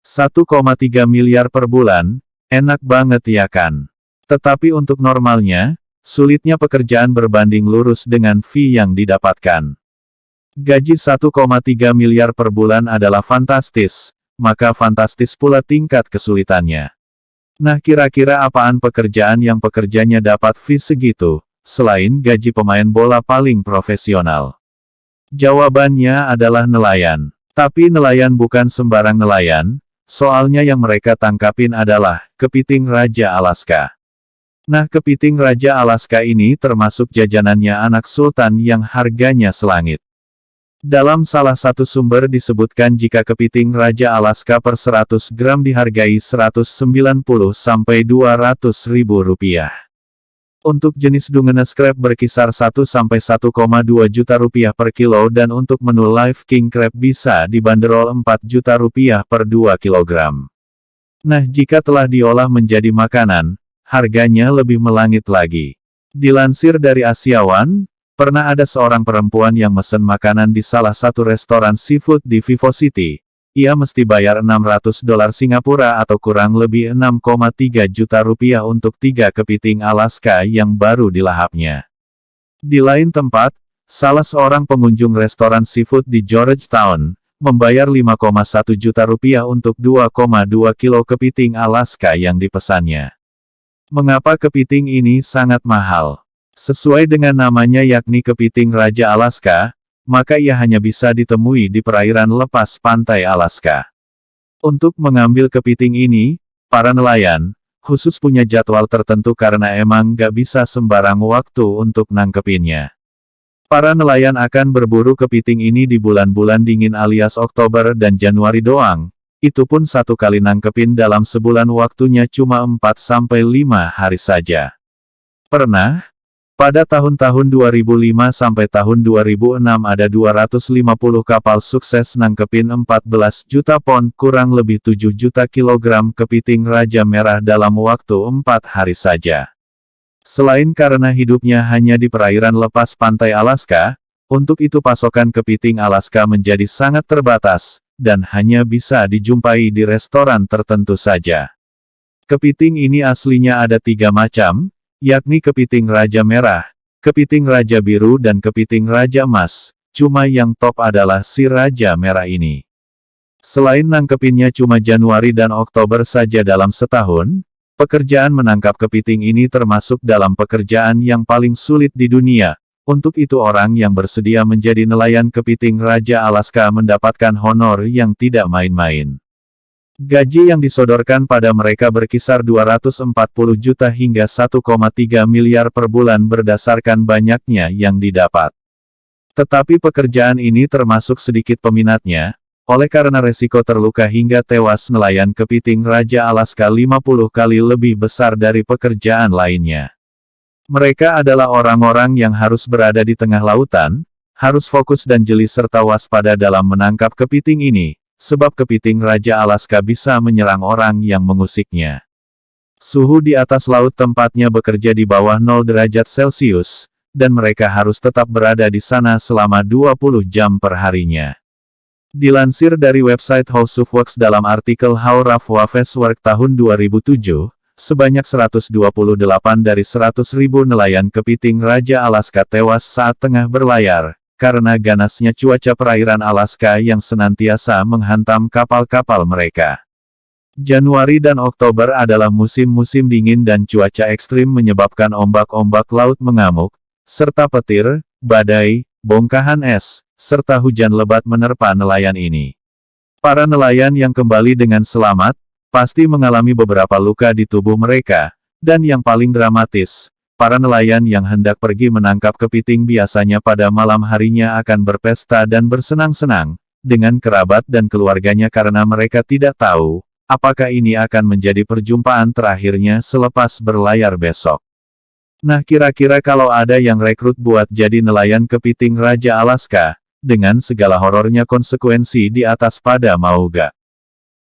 1,3 miliar per bulan, enak banget ya kan? Tetapi untuk normalnya, sulitnya pekerjaan berbanding lurus dengan fee yang didapatkan. Gaji 1,3 miliar per bulan adalah fantastis, maka fantastis pula tingkat kesulitannya. Nah kira-kira apaan pekerjaan yang pekerjanya dapat fee segitu, selain gaji pemain bola paling profesional? Jawabannya adalah nelayan. Tapi nelayan bukan sembarang nelayan, soalnya yang mereka tangkapin adalah kepiting Raja Alaska. Nah kepiting Raja Alaska ini termasuk jajanannya anak sultan yang harganya selangit. Dalam salah satu sumber disebutkan jika kepiting Raja Alaska per 100 gram dihargai 190 sampai 200 ribu rupiah. Untuk jenis Dungeness crab berkisar 1 sampai 1,2 juta rupiah per kilo dan untuk menu Live King crab bisa dibanderol 4 juta rupiah per 2 kilogram. Nah jika telah diolah menjadi makanan, harganya lebih melangit lagi. Dilansir dari Asiawan, pernah ada seorang perempuan yang mesen makanan di salah satu restoran seafood di Vivo City. Ia mesti bayar $600 Singapura atau kurang lebih 6,3 juta rupiah untuk 3 kepiting Alaska yang baru dilahapnya. Di lain tempat, salah seorang pengunjung restoran seafood di Georgetown, membayar 5,1 juta rupiah untuk 2,2 kilo kepiting Alaska yang dipesannya. Mengapa kepiting ini sangat mahal? Sesuai dengan namanya yakni kepiting Raja Alaska, maka ia hanya bisa ditemui di perairan lepas pantai Alaska. Untuk mengambil kepiting ini, para nelayan, khusus punya jadwal tertentu karena emang gak bisa sembarang waktu untuk nangkepinnya. Para nelayan akan berburu kepiting ini di bulan-bulan dingin alias Oktober dan Januari doang, itu pun satu kali nangkepin dalam sebulan waktunya cuma 4-5 hari saja. Pernah? Pada tahun-tahun 2005 sampai tahun 2006 ada 250 kapal sukses nangkepin 14 juta pon kurang lebih 7 juta kilogram kepiting Raja Merah dalam waktu 4 hari saja. Selain karena hidupnya hanya di perairan lepas pantai Alaska, untuk itu pasokan kepiting Alaska menjadi sangat terbatas, dan hanya bisa dijumpai di restoran tertentu saja. Kepiting ini aslinya ada 3 macam, yakni kepiting Raja Merah, kepiting Raja Biru dan kepiting Raja Emas, cuma yang top adalah si Raja Merah ini. Selain nangkepinnya cuma Januari dan Oktober saja dalam setahun, pekerjaan menangkap kepiting ini termasuk dalam pekerjaan yang paling sulit di dunia. Untuk itu orang yang bersedia menjadi nelayan kepiting Raja Alaska mendapatkan honor yang tidak main-main. Gaji yang disodorkan pada mereka berkisar 240 juta hingga 1,3 miliar per bulan berdasarkan banyaknya yang didapat. Tetapi pekerjaan ini termasuk sedikit peminatnya, oleh karena resiko terluka hingga tewas nelayan kepiting Raja Alaska 50 kali lebih besar dari pekerjaan lainnya. Mereka adalah orang-orang yang harus berada di tengah lautan, harus fokus dan jeli serta waspada dalam menangkap kepiting ini. Sebab kepiting Raja Alaska bisa menyerang orang yang mengusiknya. Suhu di atas laut tempatnya bekerja di bawah 0 derajat Celcius, dan mereka harus tetap berada di sana selama 20 jam per harinya. Dilansir dari website House of Wax dalam artikel How Rough Waves Work tahun 2007, sebanyak 128 dari 100.000 nelayan kepiting Raja Alaska tewas saat tengah berlayar, karena ganasnya cuaca perairan Alaska yang senantiasa menghantam kapal-kapal mereka. Januari dan Oktober adalah musim-musim dingin dan cuaca ekstrim menyebabkan ombak-ombak laut mengamuk, serta petir, badai, bongkahan es, serta hujan lebat menerpa nelayan ini. Para nelayan yang kembali dengan selamat, pasti mengalami beberapa luka di tubuh mereka, dan yang paling dramatis, para nelayan yang hendak pergi menangkap kepiting biasanya pada malam harinya akan berpesta dan bersenang-senang dengan kerabat dan keluarganya karena mereka tidak tahu apakah ini akan menjadi perjumpaan terakhirnya selepas berlayar besok. Nah kira-kira kalau ada yang rekrut buat jadi nelayan kepiting Raja Alaska, dengan segala horornya konsekuensi di atas pada mau gak?